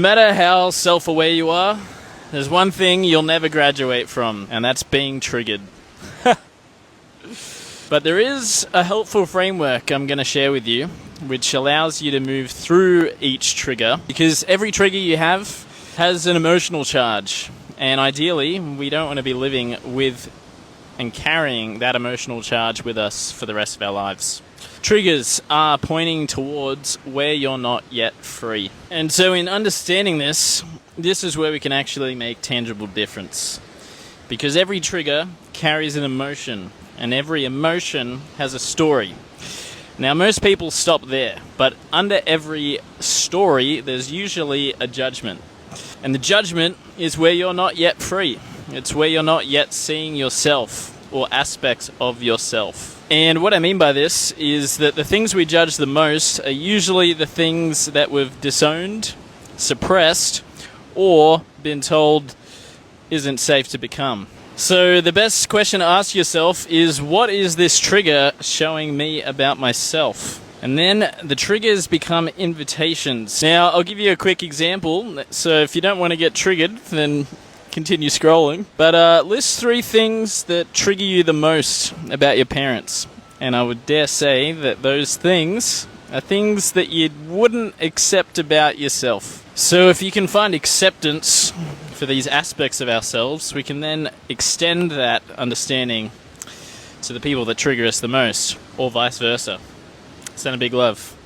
No matter how self-aware you are, there's one thing you'll never graduate from, and that's being triggered. But there is a helpful framework I'm going to share with you, which allows you to move through each trigger, because every trigger you have has an emotional charge, and ideally we don't want to be living with and carrying that emotional charge with us for the rest of our lives. Triggers are pointing towards where you're not yet free. And so in understanding this is where we can actually make tangible difference. Because every trigger carries an emotion, and every emotion has a story. Now, most people stop there, but under every story, there's usually a judgment. And the judgment is where you're not yet free. It's where you're not yet seeing yourself or aspects of yourself. And what I mean by this is that the things we judge the most are usually the things that we've disowned, suppressed, or been told isn't safe to become. So the best question to ask yourself is, what is this trigger showing me about myself? And then the triggers become invitations. Now, I'll give you a quick example. So if you don't want to get triggered, then continue scrolling. But list 3 things that trigger you the most about your parents. And I would dare say that those things are things that you wouldn't accept about yourself. So if you can find acceptance for these aspects of ourselves, we can then extend that understanding to the people that trigger us the most, or vice versa. Send a big love.